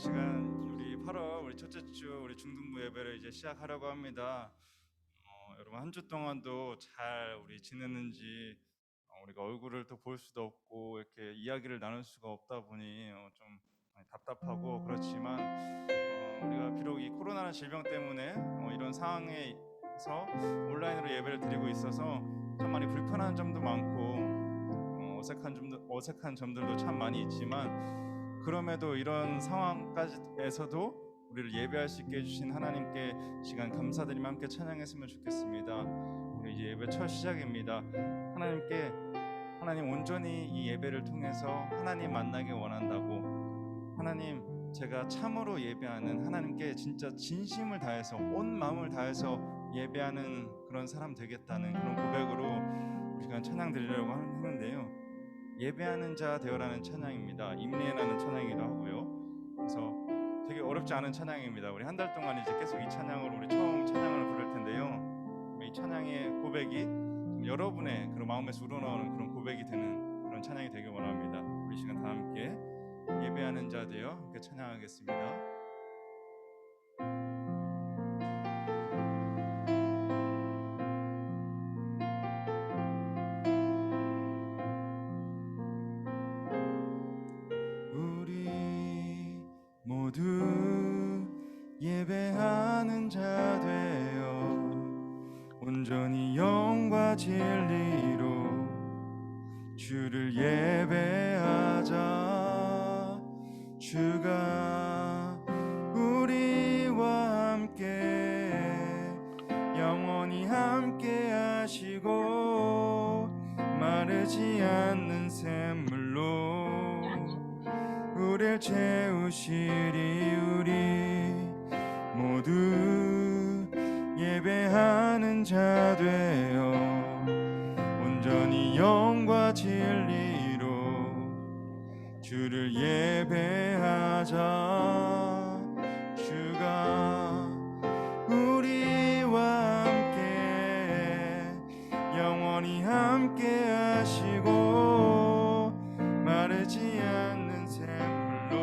시간 우리 8월 우리 첫째 주 우리 중등부 예배를 이제 시작하려고 합니다. 여러분 한 주 동안도 잘 우리 지냈는지 우리가 얼굴을 또 볼 수도 없고 이렇게 이야기를 나눌 수가 없다 보니 좀 많이 답답하고 그렇지만 우리가 비록 이 코로나라는 질병 때문에 이런 상황에서 온라인으로 예배를 드리고 있어서 참 많이 불편한 점도 많고 어색한 점들도 참 많이 있지만 그럼에도 이런 상황까지에서도 우리를 예배할 수 있게 해주신 하나님께 시간 감사드리며 함께 찬양했으면 좋겠습니다. 우리 이제 예배 첫 시작입니다. 하나님 온전히 이 예배를 통해서 하나님 만나길 원한다고, 하나님 제가 참으로 예배하는 하나님께 진짜 진심을 다해서 온 마음을 다해서 예배하는 그런 사람 되겠다는 그런 고백으로 우리 시간 찬양 드리려고 하는데요. 예배하는 자 되어라는 찬양입니다. 임리에라는 찬양이기도 하고요. 그래서 되게 어렵지 않은 찬양입니다. 우리 한 달 동안 이제 계속 이 찬양으로 우리 처음 찬양을 부를 텐데요. 이 찬양의 고백이 여러분의 그런 마음에서 우러나오는 그런 고백이 되는 그런 찬양이 되길 원합니다. 우리 시간 다 함께 예배하는 자 되어 함께 찬양하겠습니다. 모두 예배하는 자 되어 온전히 영과 진리로 주를 예배하자. 주가 우리와 함께 영원히 함께 하시고 마르지 않는 샘물로 우리를 채우시리. 우리 모두 예배하는 자 되어 온전히 영과 진리로 주를 예배하자. 주가 우리와 함께 영원히 함께 하시고 마르지 않는 샘물로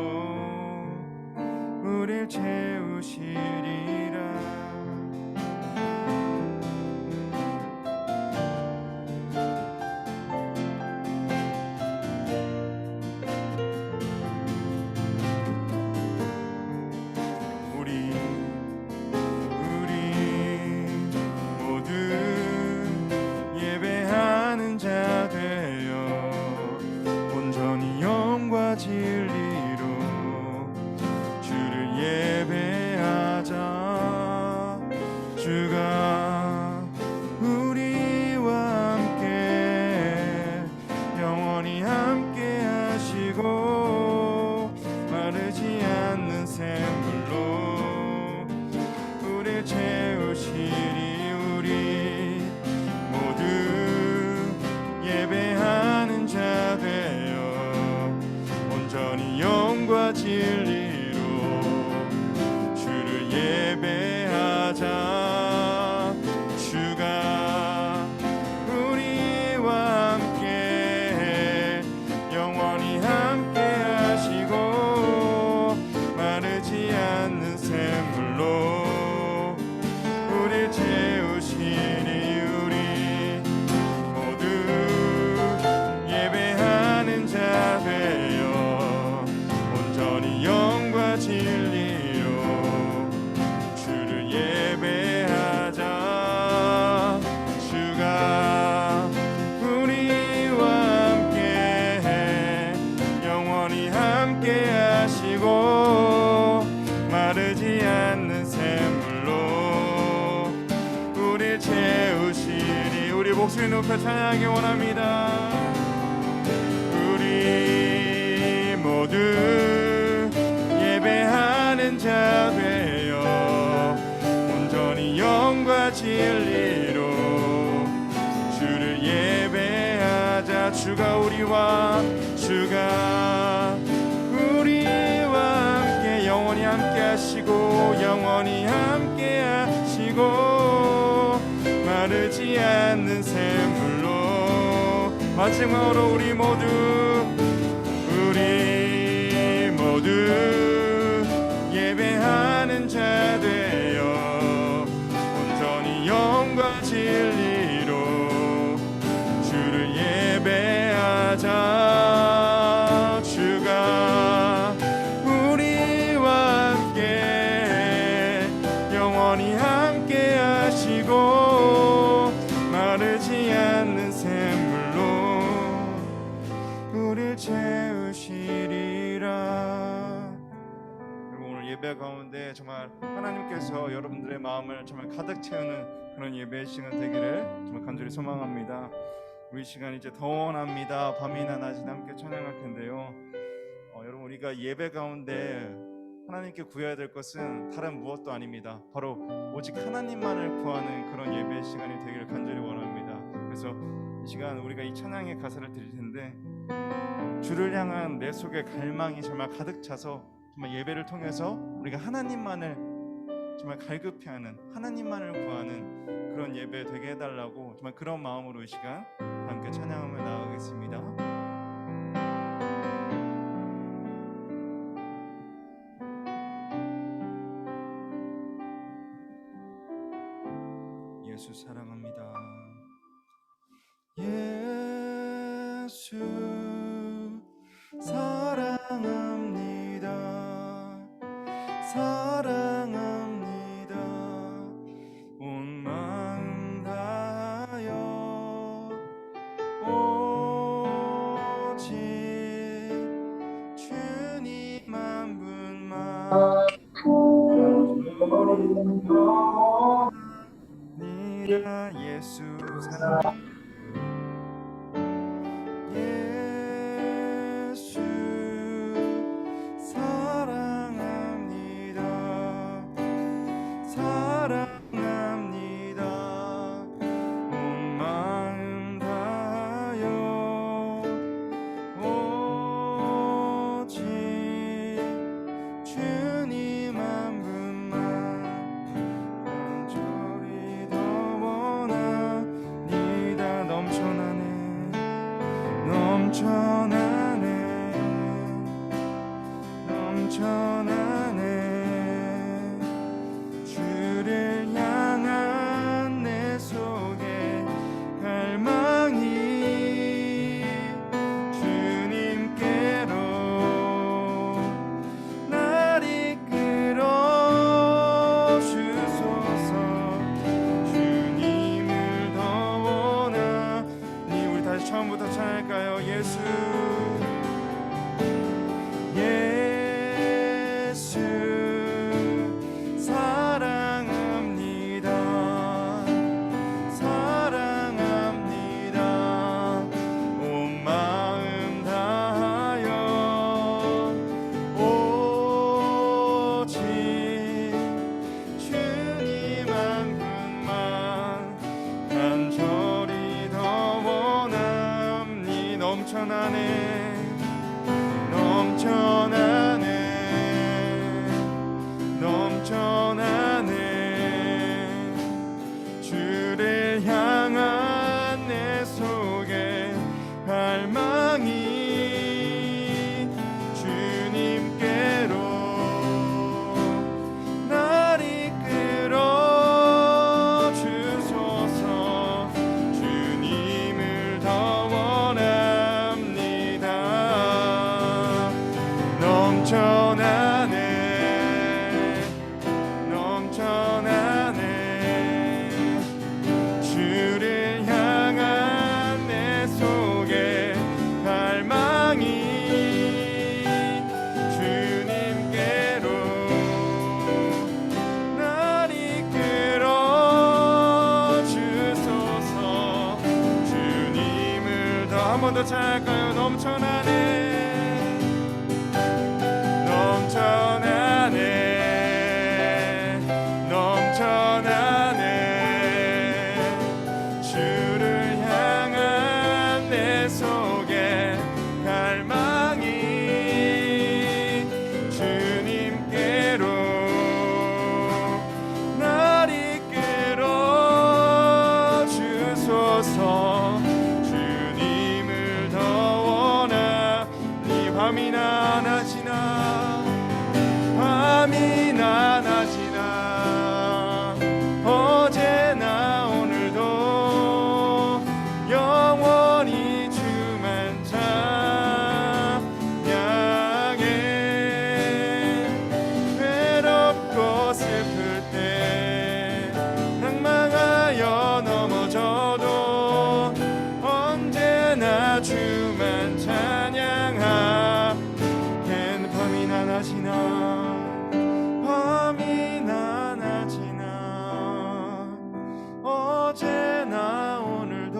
우릴 채우시리라. 우리 모두 예배하는 자 되어 온전히 영과 진리로 주를 예배하자. 주가 우리와 함께 영원히 함께 하시고 마르지 않는 샘물로 우릴 채우시리. 우리 모두 예배하는 자 되어 온전히 영과 진리로 주를 예배하자. 주가 우리와 함께 영원히 함께 하시고 마르지 않는 샘물로 우릴 채우시니. 우리 모두 예배하는 자 되어 온전히 영과 진리로 주를 예배하자. 주가 우리와 함께 영원히 함께 하시고 마르지 않는 샘물로 우릴 채우시니. 우리 목소리 높여 찬양하기 원합니다. 우리 모두 예배하는 자 되어 온전히 영과 진리로 주를 예배하자. 주가 우리와 함께 영원히 함께 하시고 영원히 함께 하시고 마르지 않는 샘물로 마지막으로 우리 모두 예배하는 자 되어 온전히 영과 진리로 주를 예배하자. 주가 우리와 함께 영원히 함께 하시고 마르지 않는 샘물로 우릴 채우시리라. 그리고 오늘 예배 가운데 정말 하나님께서 여러분들의 마음을 정말 가득 채우는 그런 예배 시간 되기를 정말 간절히 소망합니다. 우리 시간 이제 더 원합니다. 밤이나 낮이나 함께 찬양할 텐데요. 여러분, 우리가 예배 가운데 하나님께 구해야 될 것은 다른 무엇도 아닙니다. 바로 오직 하나님만을 구하는 그런 예배 시간이 되기를 간절히 원합니다. 그래서 이 시간 우리가 이 찬양의 가사를 드릴 텐데, 주를 향한 내 속의 갈망이 정말 가득 차서 정말 예배를 통해서 우리가 하나님만을 정말 갈급해하는, 하나님만을 구하는 그런 예배 되게 해달라고 정말 그런 마음으로 이 시간 함께 찬양하며 나아가겠습니다. 예수 사랑합니다. 예수 사랑합니다. 사랑합니다. 온 마음 다하여 오직 주님 한 분만 원합니다. 예수 사랑 예수 사랑합니다. 사랑합니다. 온 마음 다하여 오직 주님 한 분만 간절히 더 원합니다. 넘쳐나네 넘쳐나네 넘쳐나네. 주를 향한 내 속에 갈망이 주님께로 날 이끌어 주소서. 주님을 더 원하니. 우리 다시 처음부터 찬양할까요? 예수 예수 사랑합니다. 사랑합니다. 온 마음 다하여 오직 주님 한 분만 간절히 더 원합니. 넘쳐나네 넘쳐나네 넘쳐나네. 주를 향한 내 속에 갈망이 주님께로 날 이끌어 주소서. 주님을 더 원합니다. 넘쳐나네 넘쳐나네. 주를 향한 내 속에 갈망이 주님께로 날 이끌어 주소서. 주님을 더 한 번 더 찬양할까요? 넘쳐나네 넘쳐나네 넘쳐나네. 주를 향한 내 속에 갈망이 주님께로 날 이끌어 주소서. 주님을 더 원하니. 밤이나 낮이나 밤이나 주만 찬양하겐 밤이나 낮이나 밤이나 낮이나 어제나 오늘도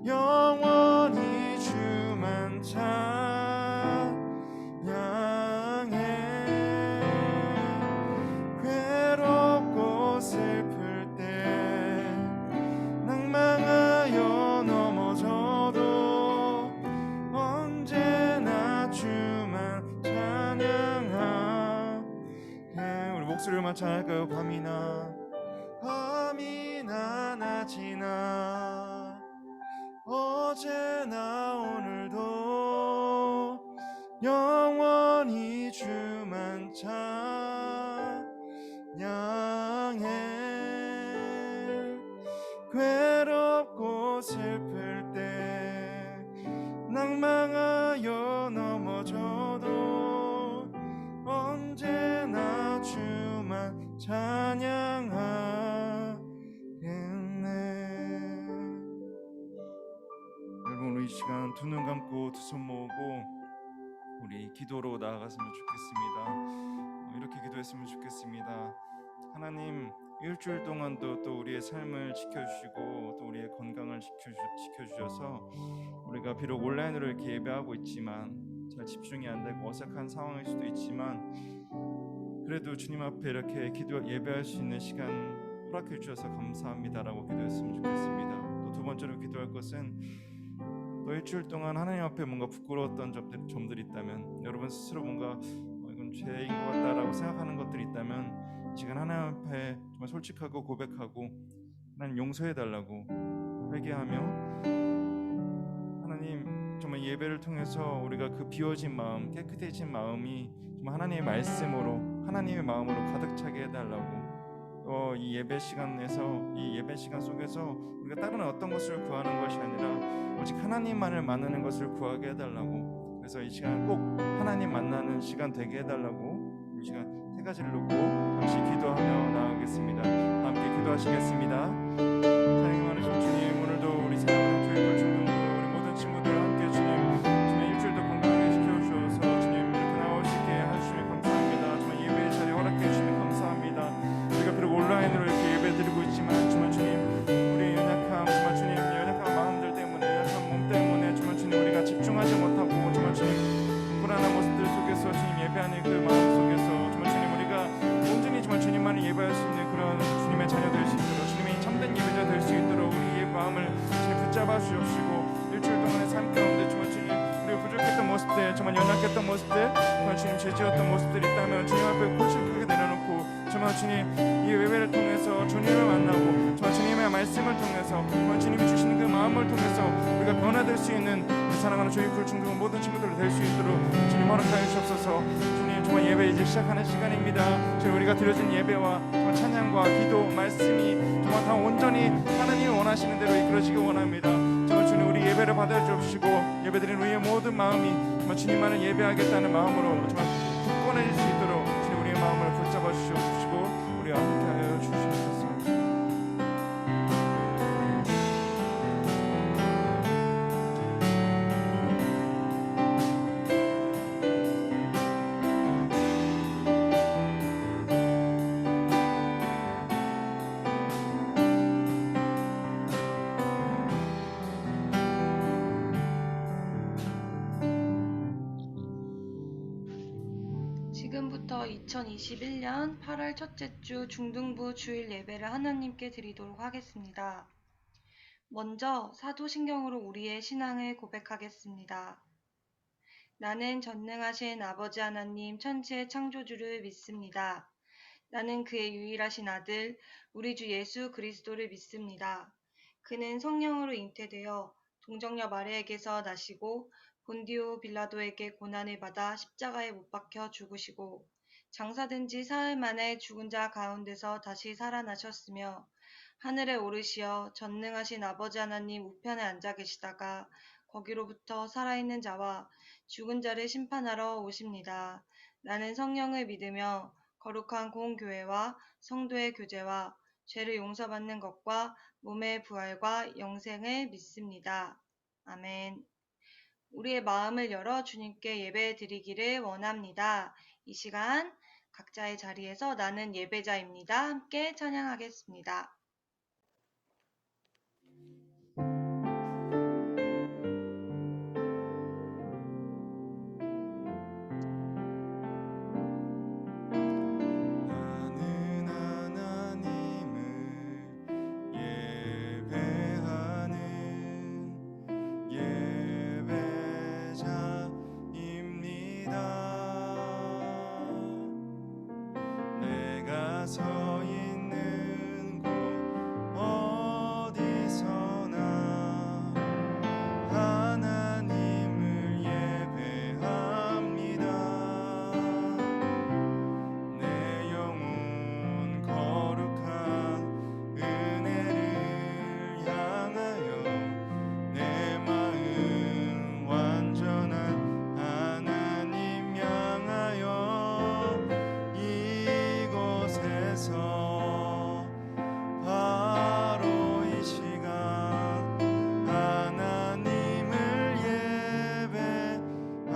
영원히 주만 찬양해. 괴롭고 슬플 때 낭망하여 넘어져도 언제나 주만 찬양하게. 우리 목소리로만 찬양할까요? 밤이나 낮이나 어제나 오늘도 영원히 주만 찬양해. 괴롭고 슬플 때 낭망하여 넘어져도 언제나 주만 찬양하겠네. 여러분, 우리 이 시간 두 눈 감고 두 손 모으고 우리 기도로 나아갔으면 좋겠습니다. 이렇게 기도했으면 좋겠습니다. 하나님, 일주일 동안도 또 우리의 삶을 지켜주시고 또 우리의 건강을 지켜주셔서 우리가 비록 온라인으로 이렇게 예배하고 있지만 잘 집중이 안 되고 어색한 상황일 수도 있지만 그래도 주님 앞에 이렇게 예배할 수 있는 시간 허락해 주셔서 감사합니다라고 기도했으면 좋겠습니다. 또 두 번째로 기도할 것은 또 일주일 동안 하나님 앞에 뭔가 부끄러웠던 점들이 있다면, 여러분 스스로 뭔가 이건 죄인 것 같다라고 생각하는 것들이 있다면 이 시간 하나님 앞에 정말 솔직하고 고백하고 하나님 용서해 달라고 회개하며, 하나님 정말 예배를 통해서 우리가 그 비워진 마음, 깨끗해진 마음이 정말 하나님의 말씀으로, 하나님의 마음으로 가득 차게 해달라고, 이 예배 시간에서, 이 예배 시간 속에서 우리가 다른 어떤 것을 구하는 것이 아니라 오직 하나님만을 만나는 것을 구하게 해달라고, 그래서 이 시간 꼭 하나님 만나는 시간 되게 해달라고 이 시간 세 가지를 놓고 잠시 기도하며 나아가겠습니다. 함께 기도하시겠습니다. 사랑이 많으신 주님, 오늘도 우리 사랑하는 교회들 중등부 우리 모든 친구들 함께 주님 일주일도 건강하게 지켜주셔서 주님 이렇게 나올 수 있게 해주시면 감사합니다. 정말 예배의 자리 허락해 주시면 감사합니다. 우리가 비록 온라인으로 이렇게 예배 드리고 있지만 정말 주님 우리 연약함, 정말 주님 연약한 마음들 때문에, 연약한 몸 때문에 정말 주님 우리가 집중하지 못하고 정말 주님 불안한 모습들 속에서 주님 예배하는 그 마음 속에서 정말 주님 우리가 온전히 정말 주님만을 예배할 수 있는 그런 주님의 자녀 될 수 있도록, 주님이 참된 예배자 될 수 있도록 우리의 마음을 주님 붙잡아 주옵시고, 일주일 동안의 삶 가운데 정말 주님 우리가 부족했던 모습들, 정말 연약했던 모습들, 정말 주님 죄지었던 모습들이 있다면 주님 앞에 솔직하게 내려놓고 정말 주님 이 예배를 통해서 주님을 만나고 정말 주님의 말씀을 통해서 정말 주님이 주시는 그 마음을 통해서 우리가 변화될 수 있는 사랑하는 저희 불충동 모든 친구들 될 수 있도록 주님 허락하여 주옵소서. 주님 정말 예배 이제 시작하는 시간입니다. 저희 우리가 드려진 예배와 정말 찬양과 기도, 말씀이 정말 다 온전히 하나님이 원하시는 대로 이끌어지기 원합니다. 정말 주님 우리 예배를 받아 주옵시고 예배드린 우리의 모든 마음이 정말 주님만을 예배하겠다는 마음으로 정말 굳건해질 수 있도록 주님 우리의 마음을 붙잡아 주시옵시고 우리와 함께하여 주시옵소서. 지금부터 2021년 8월 첫째 주 중등부 주일 예배를 하나님께 드리도록 하겠습니다. 먼저 사도신경으로 우리의 신앙을 고백하겠습니다. 나는 전능하신 아버지 하나님 천지의 창조주를 믿습니다. 나는 그의 유일하신 아들 우리 주 예수 그리스도를 믿습니다. 그는 성령으로 잉태되어 동정녀 마리아에게서 나시고 본디오 빌라도에게 고난을 받아 십자가에 못 박혀 죽으시고 장사된 지 사흘 만에 죽은 자 가운데서 다시 살아나셨으며 하늘에 오르시어 전능하신 아버지 하나님 우편에 앉아 계시다가 거기로부터 살아있는 자와 죽은 자를 심판하러 오십니다. 나는 성령을 믿으며 거룩한 공교회와 성도의 교제와 죄를 용서받는 것과 몸의 부활과 영생을 믿습니다. 아멘. 우리의 마음을 열어 주님께 예배 드리기를 원합니다. 이 시간 각자의 자리에서 나는 예배자입니다. 함께 찬양하겠습니다. 나는 하나님을 예배하는 예배자입니다. 내가 서 있는 곳 어디서나 하나님을 예배합니다. 내 영혼 거룩한 은혜를 향하여 내 마음 완전한 하나님 향하여 이곳에서 바로 이 시간 하나님을 예배합니다.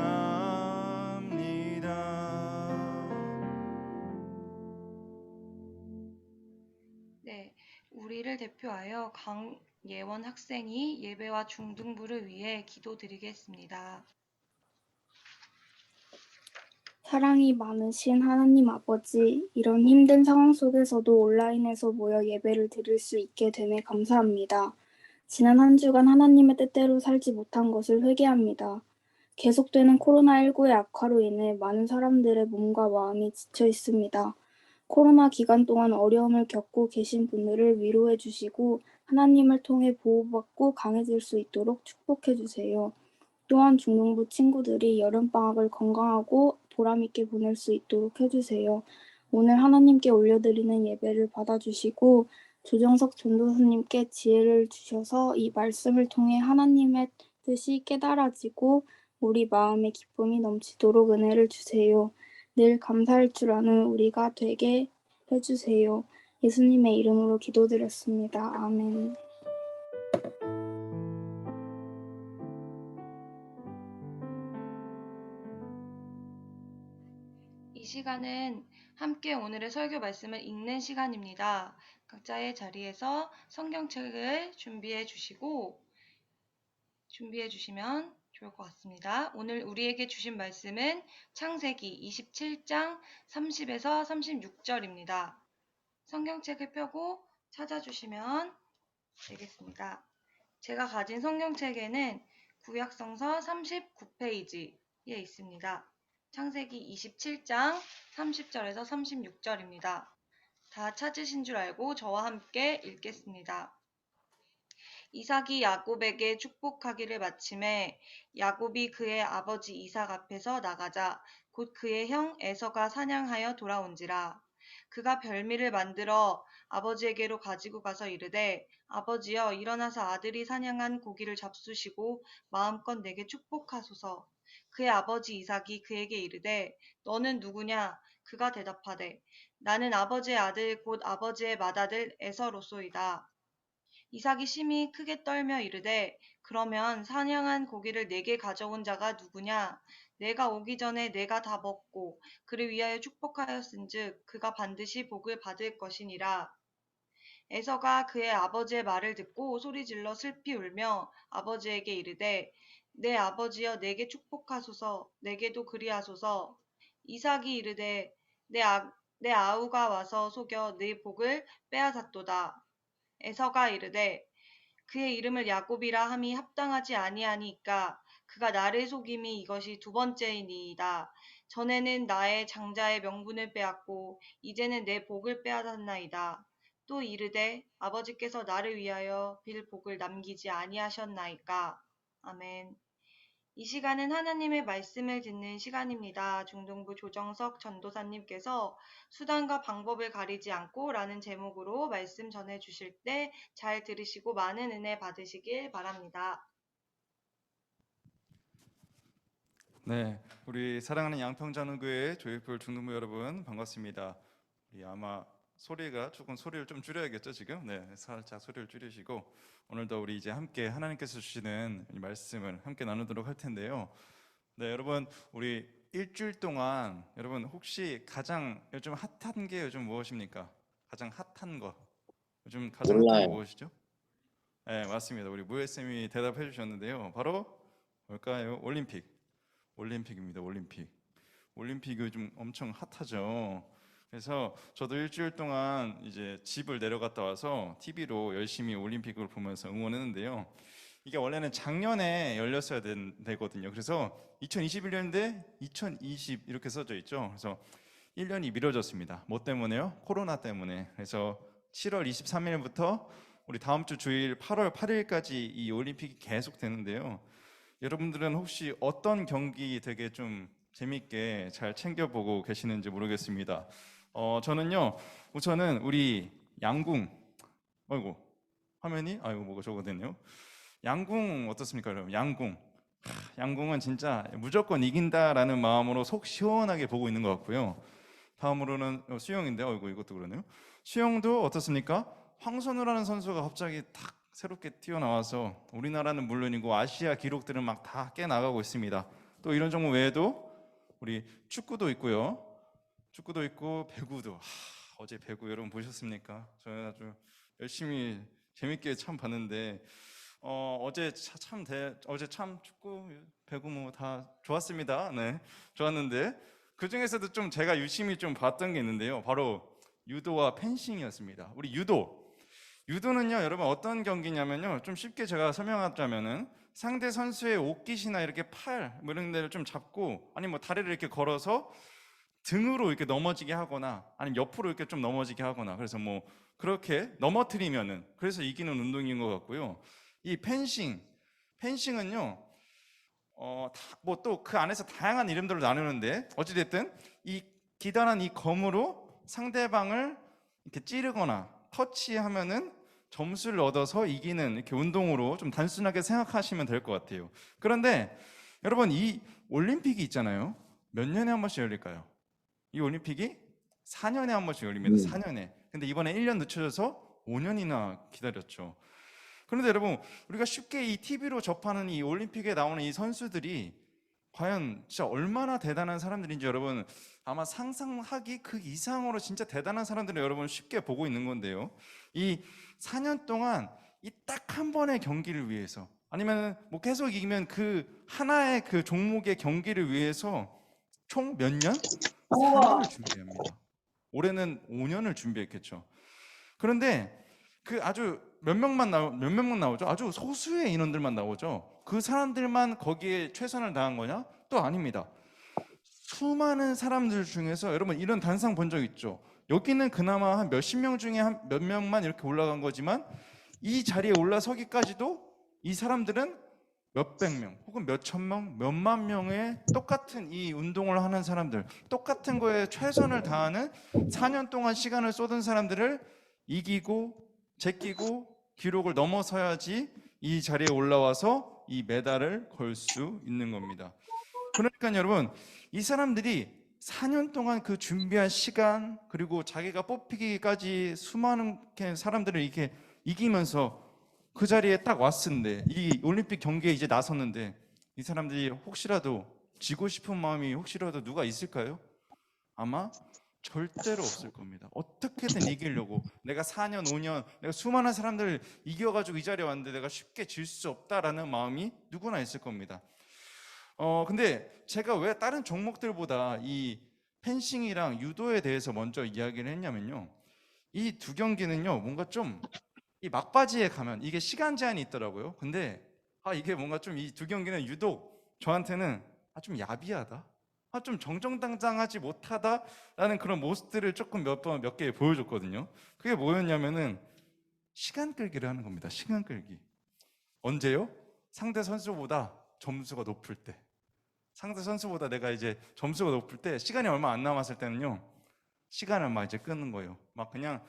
네, 우리를 대표하여 강예원 학생이 예배와 중등부를 위해 기도드리겠습니다. 사랑이 많으신 하나님 아버지, 이런 힘든 상황 속에서도 온라인에서 모여 예배를 드릴 수 있게 됨에 감사합니다. 지난 한 주간 하나님의 뜻대로 살지 못한 것을 회개합니다. 계속되는 코로나19의 악화로 인해 많은 사람들의 몸과 마음이 지쳐 있습니다. 코로나 기간 동안 어려움을 겪고 계신 분들을 위로해 주시고 하나님을 통해 보호받고 강해질 수 있도록 축복해 주세요. 또한 중등부 친구들이 여름방학을 건강하고 보람있게 보낼 수 있도록 해주세요. 오늘 하나님께 올려드리는 예배를 받아주시고 조정석 전도사님께 지혜를 주셔서 이 말씀을 통해 하나님의 뜻이 깨달아지고 우리 마음의 기쁨이 넘치도록 은혜를 주세요. 늘 감사할 줄 아는 우리가 되게 해주세요. 예수님의 이름으로 기도드렸습니다. 아멘. 이 시간은 함께 오늘의 설교 말씀을 읽는 시간입니다. 각자의 자리에서 성경책을 준비해 주시면 좋을 것 같습니다. 오늘 우리에게 주신 말씀은 창세기 27장 30에서 36절입니다. 성경책을 펴고 찾아주시면 되겠습니다. 제가 가진 성경책에는 구약성서 39페이지에 있습니다. 창세기 27장 30절에서 36절입니다. 다 찾으신 줄 알고 저와 함께 읽겠습니다. 이삭이 야곱에게 축복하기를 마침에 야곱이 그의 아버지 이삭 앞에서 나가자 곧 그의 형 에서가 사냥하여 돌아온지라. 그가 별미를 만들어 아버지에게로 가지고 가서 이르되 아버지여 일어나서 아들이 사냥한 고기를 잡수시고 마음껏 내게 축복하소서. 그의 아버지 이삭이 그에게 이르되 너는 누구냐? 그가 대답하되 나는 아버지의 아들 곧 아버지의 맏아들 에서로소이다. 이삭이 심히 크게 떨며 이르되 그러면 사냥한 고기를 내게 가져온 자가 누구냐? 내가 오기 전에 내가 다 먹고 그를 위하여 축복하였은즉 그가 반드시 복을 받을 것이니라. 에서가 그의 아버지의 말을 듣고 소리질러 슬피 울며 아버지에게 이르되 내 아버지여 내게 축복하소서 내게도 그리하소서. 이삭이 이르되 내 아우가 와서 속여 네 복을 빼앗았도다. 에서가 이르되 그의 이름을 야곱이라 함이 합당하지 아니하니까 그가 나를 속임이 이것이 두 번째이니이다. 전에는 나의 장자의 명분을 빼앗고 이제는 내 복을 빼앗았나이다. 또 이르되 아버지께서 나를 위하여 빌 복을 남기지 아니하셨나이까. 아멘. 이 시간은 하나님의 말씀을 듣는 시간입니다. 중등부 조정석 전도사님께서 수단과 방법을 가리지 않고 라는 제목으로 말씀 전해 주실 때 잘 들으시고 많은 은혜 받으시길 바랍니다. 네, 우리 사랑하는 양평장로교회 조이풀 중등부 여러분 반갑습니다. 우리 아마 소리가 조금 소리를 좀 줄여야겠죠 지금. 네, 살짝 소리를 줄이시고 오늘도 우리 이제 함께 하나님께서 주시는 이 말씀을 함께 나누도록 할 텐데요. 네, 여러분 우리 일주일 동안 여러분 혹시 가장 요즘 핫한 게 요즘 무엇입니까? 가장 핫한 거 요즘 가장 핫한 거 몰라요. 무엇이죠? 네, 맞습니다. 우리 무예 쌤이 대답해 주셨는데요. 바로 뭘까요? 올림픽입니다. 올림픽 요즘 엄청 핫하죠. 그래서 저도 일주일 동안 이제 집을 내려갔다 와서 TV로 열심히 올림픽을 보면서 응원했는데요. 이게 원래는 작년에 열렸어야 되거든요. 그래서 2021년인데 2020 이렇게 써져 있죠. 그래서 1년이 미뤄졌습니다. 뭐 때문에요? 코로나 때문에. 그래서 7월 23일부터 우리 다음 주 주일 8월 8일까지 이 올림픽이 계속 되는데요. 여러분들은 혹시 어떤 경기 되게 좀 재밌게 잘 챙겨보고 계시는지 모르겠습니다. 저는요, 우선은 우리 양궁, 아이고 화면이 뭐가 저거 됐네요. 양궁 어떻습니까, 여러분? 양궁은 진짜 무조건 이긴다라는 마음으로 속 시원하게 보고 있는 것 같고요. 다음으로는 수영인데, 이것도 그러네요. 수영도 어떻습니까? 황선우라는 선수가 갑자기 탁 새롭게 튀어나와서 우리나라는 물론이고 아시아 기록들은 막 다 깨나가고 있습니다. 또 이런 종목 외에도 우리 축구도 있고요. 축구도 있고 배구도. 어제 배구 여러분 보셨습니까? 저는 아주 열심히 재밌게 참 봤는데 어제 참 축구 배구 뭐 다 좋았습니다. 네, 좋았는데 그 중에서도 좀 제가 유심히 좀 봤던 게 있는데요. 바로 유도와 펜싱이었습니다. 우리 유도는요, 여러분 어떤 경기냐면요, 좀 쉽게 제가 설명하자면은 상대 선수의 옷깃이나 이렇게 팔 뭐 이런 데를 좀 잡고, 아니 뭐 다리를 이렇게 걸어서 등으로 이렇게 넘어지게 하거나, 아니면 옆으로 이렇게 좀 넘어지게 하거나, 그래서 뭐 그렇게 넘어뜨리면은 그래서 이기는 운동인 것 같고요. 이 펜싱은요, 뭐 또 그 안에서 다양한 이름들을 나누는데 어찌됐든 이 기단한 이 검으로 상대방을 이렇게 찌르거나 터치하면은 점수를 얻어서 이기는 이렇게 운동으로 좀 단순하게 생각하시면 될 것 같아요. 그런데 여러분 이 올림픽이 있잖아요. 몇 년에 한 번씩 열릴까요? 이 올림픽이 4년에 한 번씩 열립니다. 4년에. 근데 이번에 1년 늦춰져서 5년이나 기다렸죠. 그런데 여러분 우리가 쉽게 이 TV로 접하는 이 올림픽에 나오는 이 선수들이 과연 진짜 얼마나 대단한 사람들인지 여러분 아마 상상하기 그 이상으로 진짜 대단한 사람들을 여러분 쉽게 보고 있는 건데요. 이 4년 동안 이 딱 한 번의 경기를 위해서, 아니면 뭐 계속 이기면 그 하나의 그 종목의 경기를 위해서 총 몇 년? 4년을 준비합니다. 올해는 5년을 준비했겠죠. 그런데 그 아주 몇 명만 나오죠? 아주 소수의 인원들만 나오죠. 그 사람들만 거기에 최선을 다한 거냐? 또 아닙니다. 수많은 사람들 중에서 여러분 이런 단상 본 적 있죠? 여기는 그나마 한 몇십 명 중에 한 몇 명만 이렇게 올라간 거지만 이 자리에 올라서기까지도 이 사람들은 몇백 명 혹은 몇천 명, 몇만 명의 똑같은 이 운동을 하는 사람들, 똑같은 거에 최선을 다하는 4년 동안 시간을 쏟은 사람들을 이기고 제끼고 기록을 넘어서야지 이 자리에 올라와서 이 메달을 걸 수 있는 겁니다. 그러니까 여러분 이 사람들이 4년 동안 그 준비한 시간, 그리고 자기가 뽑히기까지 수많은 사람들을 이렇게 이기면서 그 자리에 딱 왔는데, 이 올림픽 경기에 이제 나섰는데 이 사람들이 혹시라도 지고 싶은 마음이 혹시라도 누가 있을까요? 아마 절대로 없을 겁니다. 어떻게든 이기려고, 내가 4년, 5년 내가 수많은 사람들을 이겨가지고 이 자리에 왔는데 내가 쉽게 질 수 없다라는 마음이 누구나 있을 겁니다. 근데 제가 왜 다른 종목들보다 이 펜싱이랑 유도에 대해서 먼저 이야기를 했냐면요, 이 두 경기는요 뭔가 좀 이 막바지에 가면 이게 시간 제한이 있더라고요. 근데 이게 뭔가 좀 이 두 경기는 유독 저한테는 좀 야비하다, 좀 정정당당하지 못하다라는 그런 모습들을 조금 몇 개 보여줬거든요. 그게 뭐였냐면은 시간 끌기를 하는 겁니다. 시간 끌기. 언제요? 상대 선수보다 점수가 높을 때. 상대 선수보다 내가 이제 점수가 높을 때, 시간이 얼마 안 남았을 때는요, 시간을 막 이제 끄는 거예요. 막 그냥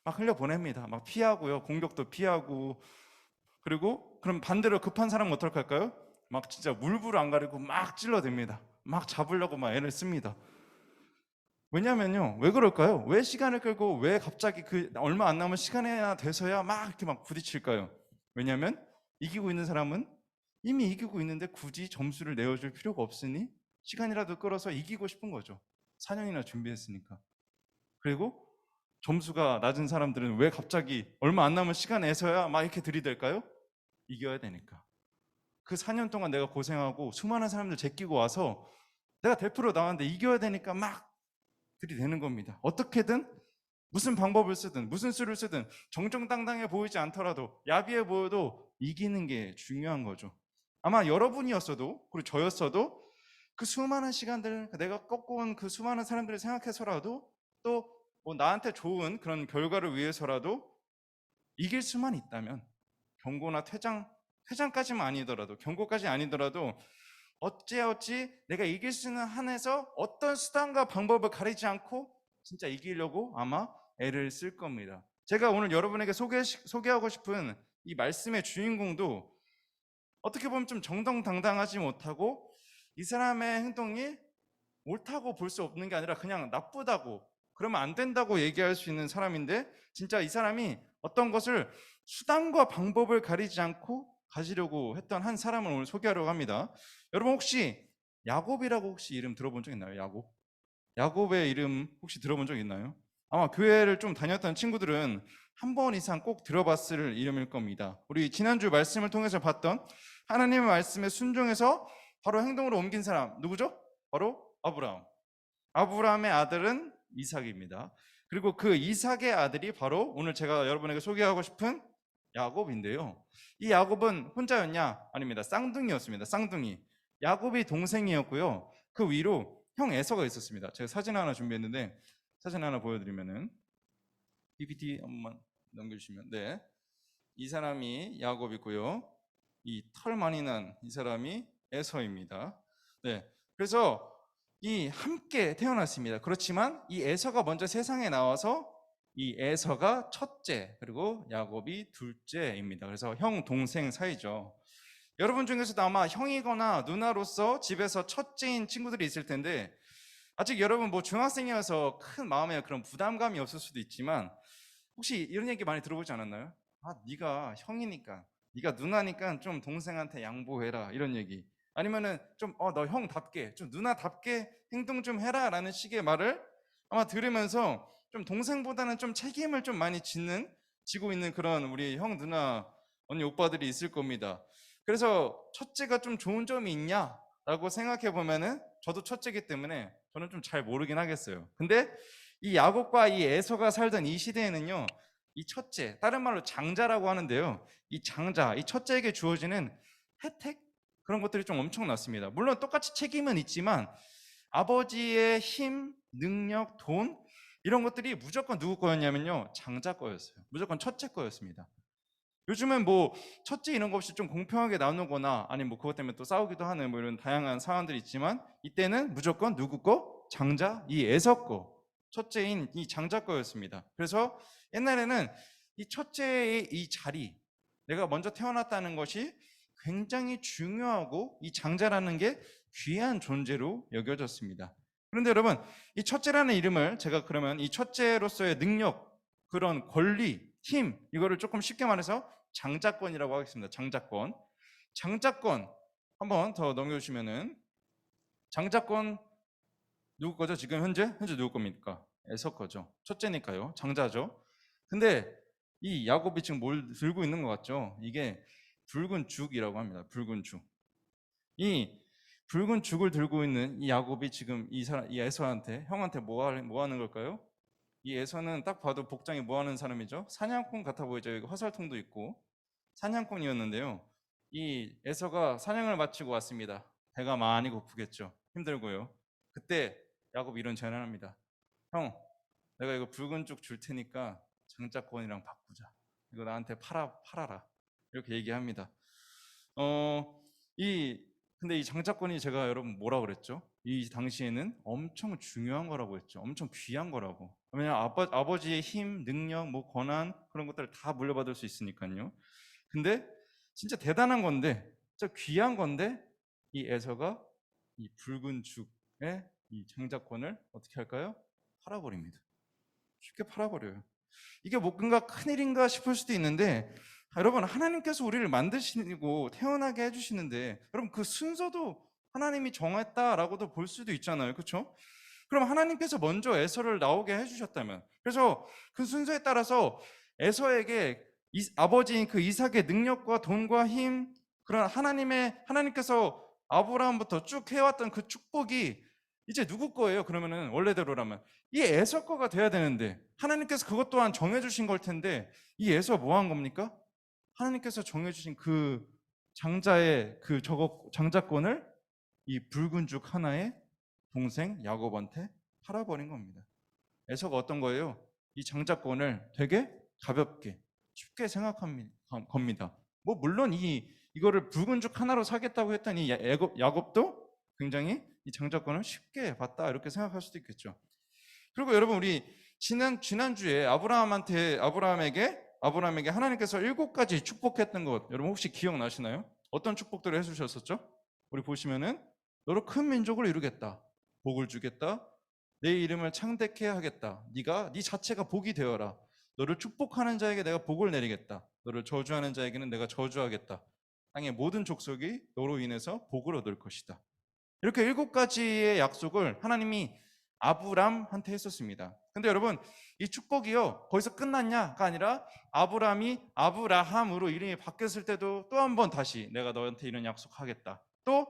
막 흘려보냅니다. 막 피하고요, 공격도 피하고. 그리고 그럼 반대로 급한 사람은 어떻게 할까요? 막 진짜 물불 안 가리고 막 찔러댑니다. 막 잡으려고 막 애를 씁니다. 왜냐면요. 왜 그럴까요? 왜 시간을 끌고 왜 갑자기 그 얼마 안 남은 시간이나 돼서야 막 이렇게 막 부딪힐까요? 왜냐면 이기고 있는 사람은 이미 이기고 있는데 굳이 점수를 내어줄 필요가 없으니 시간이라도 끌어서 이기고 싶은 거죠. 4년이나 준비했으니까. 그리고 점수가 낮은 사람들은 왜 갑자기 얼마 안 남은 시간에서야 막 이렇게 들이댈까요? 이겨야 되니까. 그 4년 동안 내가 고생하고 수많은 사람들 제끼고 와서 내가 대표로 나왔는데 이겨야 되니까 막 들이대는 겁니다. 어떻게든 무슨 방법을 쓰든 무슨 수를 쓰든 정정당당해 보이지 않더라도 야비해 보여도 이기는 게 중요한 거죠. 아마 여러분이었어도 그리고 저였어도 그 수많은 시간들 내가 꺾어온 그 수많은 사람들을 생각해서라도 또 뭐 나한테 좋은 그런 결과를 위해서라도 이길 수만 있다면 경고나 퇴장까지만 아니더라도 경고까지 아니더라도 어찌어찌 내가 이길 수는 한에서 어떤 수단과 방법을 가리지 않고 진짜 이기려고 아마 애를 쓸 겁니다. 제가 오늘 여러분에게 소개하고 싶은 이 말씀의 주인공도 어떻게 보면 좀 정정당당하지 못하고 이 사람의 행동이 옳다고 볼 수 없는 게 아니라 그냥 나쁘다고 그러면 안 된다고 얘기할 수 있는 사람인데 진짜 이 사람이 어떤 것을 수단과 방법을 가리지 않고 가지려고 했던 한 사람을 오늘 소개하려고 합니다. 여러분 혹시 야곱이라고 혹시 이름 들어본 적 있나요? 야곱? 야곱의 이름 혹시 들어본 적 있나요? 아마 교회를 좀 다녔던 친구들은 한 번 이상 꼭 들어봤을 이름일 겁니다. 우리 지난주 말씀을 통해서 봤던 하나님의 말씀에 순종해서 바로 행동으로 옮긴 사람 누구죠? 바로 아브라함. 아브라함의 아들은 이삭입니다. 그리고 그 이삭의 아들이 바로 오늘 제가 여러분에게 소개하고 싶은 야곱인데요. 이 야곱은 혼자였냐? 아닙니다. 쌍둥이였습니다. 쌍둥이. 야곱이 동생이었고요. 그 위로 형 에서가 있었습니다. 제가 사진 하나 준비했는데 사진 하나 보여드리면은 PPT 한번 넘겨주시면 네, 이 사람이 야곱이고요. 이 털 많이 난 이 사람이 에서입니다. 네, 그래서 이 함께 태어났습니다. 그렇지만 이 에서가 먼저 세상에 나와서 이 에서가 첫째 그리고 야곱이 둘째입니다. 그래서 형 동생 사이죠. 여러분 중에서도 아마 형이거나 누나로서 집에서 첫째인 친구들이 있을 텐데 아직 여러분 뭐 중학생이어서 큰 마음에 그런 부담감이 없을 수도 있지만 혹시 이런 얘기 많이 들어보지 않았나요? 아, 네가 형이니까, 네가 누나니까 좀 동생한테 양보해라 이런 얘기. 아니면은 좀 너 형답게, 좀 누나답게 행동 좀 해라라는 식의 말을 아마 들으면서 좀 동생보다는 좀 책임을 좀 많이 지고 있는 그런 우리 형, 누나, 언니, 오빠들이 있을 겁니다. 그래서 첫째가 좀 좋은 점이 있냐라고 생각해 보면은 저도 첫째이기 때문에 저는 좀 잘 모르긴 하겠어요. 근데 이 야곱과 이 에서가 살던 이 시대에는요, 이 첫째, 다른 말로 장자라고 하는데요, 이 장자, 이 첫째에게 주어지는 혜택 그런 것들이 좀 엄청났습니다. 물론 똑같이 책임은 있지만 아버지의 힘, 능력, 돈 이런 것들이 무조건 누구 거였냐면요, 장자 거였어요. 무조건 첫째 거였습니다. 요즘은 뭐 첫째 이런 거 없이 좀 공평하게 나누거나 아니면 뭐 그것 때문에 또 싸우기도 하는 뭐 이런 다양한 상황들이 있지만 이때는 무조건 누구 거? 장자, 이 에서 거. 첫째인 이 장자 거였습니다. 그래서 옛날에는 이 첫째의 이 자리, 내가 먼저 태어났다는 것이 굉장히 중요하고 이 장자라는 게 귀한 존재로 여겨졌습니다. 그런데 여러분, 이 첫째라는 이름을 제가 그러면 이 첫째로서의 능력, 그런 권리, 힘, 이거를 조금 쉽게 말해서 장자권이라고 하겠습니다. 장자권. 장자권 한번 더 넘겨주시면은 장자권 누구 거죠? 지금 현재 누구 겁니까? 에서 거죠. 첫째니까요. 장자죠. 근데 이 야곱이 지금 뭘 들고 있는 것 같죠? 이게 붉은 죽이라고 합니다. 붉은 죽. 이 붉은 죽을 들고 있는 이 야곱이 지금 이 에서한테 형한테 뭐 하는 걸까요? 이 에서는 딱 봐도 복장이 뭐 하는 사람이죠? 사냥꾼 같아 보이죠? 여기 화살통도 있고 사냥꾼이었는데요. 이 에서가 사냥을 마치고 왔습니다. 배가 많이 고프겠죠. 힘들고요. 그때 야곱이 이런 제안을 합니다. 형, 내가 이거 붉은 쪽 줄 테니까 장자권이랑 바꾸자. 이거 나한테 팔아라. 이렇게 얘기합니다. 근데 이 장자권이 제가 여러분 뭐라 그랬죠? 이 당시에는 엄청 중요한 거라고 했죠. 엄청 귀한 거라고. 왜냐면 아버지의 힘, 능력, 뭐 권한 그런 것들을 다 물려받을 수 있으니까요. 근데 진짜 대단한 건데, 진짜 귀한 건데 이 에서가 이 붉은 죽의 이 장자권을 어떻게 할까요? 팔아버립니다. 쉽게 팔아버려요. 이게 뭔가 큰일인가 싶을 수도 있는데 여러분, 하나님께서 우리를 만드시고 태어나게 해주시는데 여러분, 그 순서도 하나님이 정했다라고도 볼 수도 있잖아요. 그렇죠? 그럼 하나님께서 먼저 에서를 나오게 해주셨다면, 그래서 그 순서에 따라서 에서에게 아버지인 그 이삭의 능력과 돈과 힘, 그런 하나님께서 아브라함부터 쭉 해왔던 그 축복이 이제 누구 거예요? 그러면은 원래대로라면 이 에서 거가 돼야 되는데, 하나님께서 그것 또한 정해주신 걸 텐데 이 에서 뭐 한 겁니까? 하나님께서 정해주신 그 장자의 그 장자권을 이 붉은 죽 하나의 동생 야곱한테 팔아버린 겁니다. 에서가 어떤 거예요? 이 장자권을 되게 가볍게 쉽게 생각합니다. 겁니다. 뭐 물론 이거를 붉은 죽 하나로 사겠다고 했더니 야곱도 굉장히 이 장자권을 쉽게 봤다 이렇게 생각할 수도 있겠죠. 그리고 여러분, 우리 지난주에 아브라함에게 하나님께서 7가지 축복했던 것, 여러분 혹시 기억나시나요? 어떤 축복들을 해주셨었죠? 우리 보시면은 너로 큰 민족을 이루겠다, 복을 주겠다, 내 이름을 창대케 하겠다, 네 자체가 복이 되어라, 너를 축복하는 자에게 내가 복을 내리겠다, 너를 저주하는 자에게는 내가 저주하겠다, 땅의 모든 족속이 너로 인해서 복을 얻을 것이다. 이렇게 7가지의 약속을 하나님이 아브람한테 했었습니다. 근데 여러분, 이 축복이요 거기서 끝났냐가 아니라 아브람이 아브라함으로 이름이 바뀌었을 때도 또 한 번 다시 내가 너한테 이런 약속하겠다, 또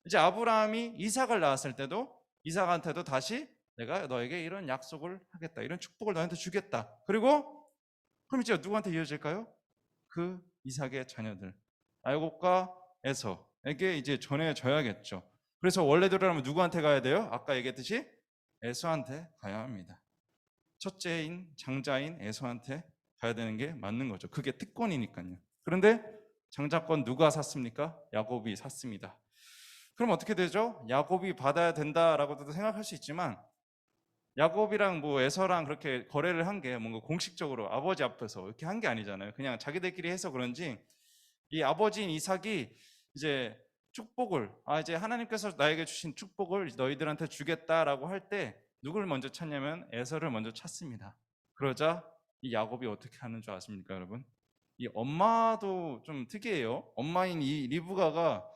이제 아브라함이 이삭을 낳았을 때도 이삭한테도 다시 내가 너에게 이런 약속을 하겠다, 이런 축복을 너한테 주겠다. 그리고 그럼 이제 누구한테 이어질까요? 그 이삭의 자녀들 야곱과 에서에게 이제 전해져야겠죠. 그래서 원래대로라면 누구한테 가야 돼요? 아까 얘기했듯이 에서한테 가야 합니다. 첫째인 장자인 에서한테 가야 되는 게 맞는 거죠. 그게 특권이니까요. 그런데 장자권 누가 샀습니까? 야곱이 샀습니다. 그럼 어떻게 되죠? 야곱이 받아야 된다라고도 생각할 수 있지만 야곱이랑 뭐 에서랑 그렇게 거래를 한 게 뭔가 공식적으로 아버지 앞에서 이렇게 한 게 아니잖아요. 그냥 자기들끼리 해서 그런지 이 아버지인 이삭이 이제 축복을 이제 하나님께서 나에게 주신 축복을 너희들한테 주겠다라고 할 때 누굴 먼저 찾냐면 에서를 먼저 찾습니다. 그러자 이 야곱이 어떻게 하는 줄 아십니까, 여러분? 이 엄마도 좀 특이해요. 엄마인 이 리브가가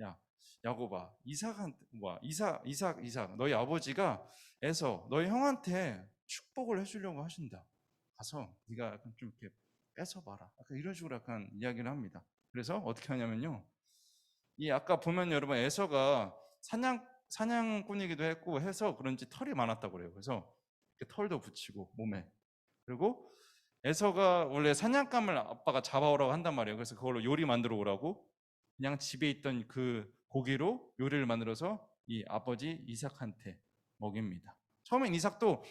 야, 야곱아, 이삭, 너희 아버지가 에서 너희 형한테 축복을 해주려고 하신다. 가서 네가 약간 좀 이렇게 뺏어봐라. 약간 이런 식으로 약간 이야기를 합니다. 그래서 어떻게 하냐면요, 이 아까 보면 여러분 에서가 사냥꾼이기도 했고 해서 그런지 털이 많았다고 그래요. 그래서 이렇게 털도 붙이고 몸에, 그리고 에서가 원래 사냥감을 아빠가 잡아오라고 한단 말이에요. 그래서 그걸로 요리 만들어 오라고 그냥 집에 있던 그 고기로 요리를 만들어서 이 아버지 이삭한테 먹입니다. 처음엔 이삭도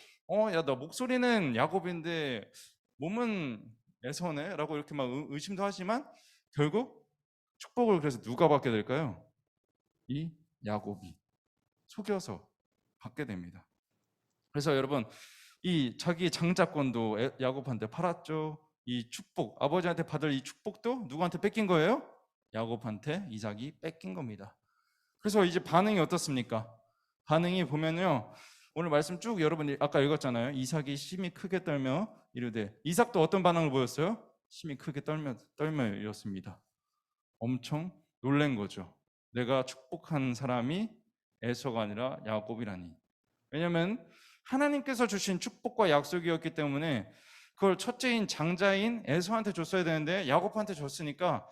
야, 너 목소리는 야곱인데 몸은 에서네? 라고 이렇게 막 의심도 하지만 결국 축복을 그래서 누가 받게 될까요? 이 야곱이 속여서 받게 됩니다. 그래서 여러분, 이 자기 장자권도 야곱한테 팔았죠. 이 축복, 아버지한테 받을 이 축복도 누구한테 뺏긴 거예요? 야곱한테 이삭이 뺏긴 겁니다. 그래서 이제 반응이 어떻습니까? 반응이 보면요, 오늘 말씀 쭉 여러분 아까 읽었잖아요. 이삭이 심히 크게 떨며 이르되, 이삭도 어떤 반응을 보였어요? 심히 크게 떨며 이렇습니다. 엄청 놀란 거죠. 내가 축복한 사람이 에서가 아니라 야곱이라니. 왜냐하면 하나님께서 주신 축복과 약속이었기 때문에 그걸 첫째인 장자인 에서한테 줬어야 되는데 야곱한테 줬으니까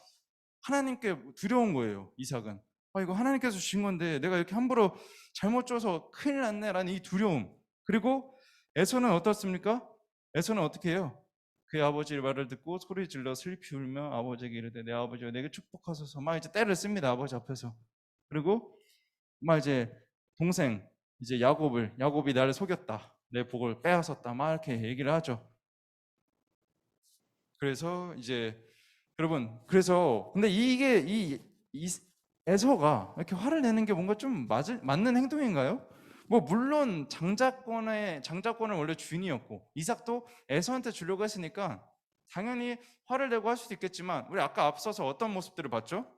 하나님께 두려운 거예요. 이삭은 이거 하나님께서 주신 건데 내가 이렇게 함부로 잘못 줘서 큰일 났네라는 이 두려움. 그리고 에서는 어떻습니까? 에서는 어떻게 해요? 그의 아버지의 말을 듣고 소리 질러 슬피 울며 아버지에게 이르되, 내 아버지여 내게 축복하소서. 막 이제 때를 씁니다, 아버지 앞에서. 그리고 막 이제 동생 이제 야곱이 나를 속였다, 내 복을 빼앗았다, 막 이렇게 얘기를 하죠. 그래서 이제 여러분, 그래서 근데 이게 이 에서가 이렇게 화를 내는 게 뭔가 좀 맞는 행동인가요? 뭐 물론 장자권을 원래 주인이었고 이삭도 에서한테 주려고 했으니까 당연히 화를 내고 할 수도 있겠지만, 우리 아까 앞서서 어떤 모습들을 봤죠?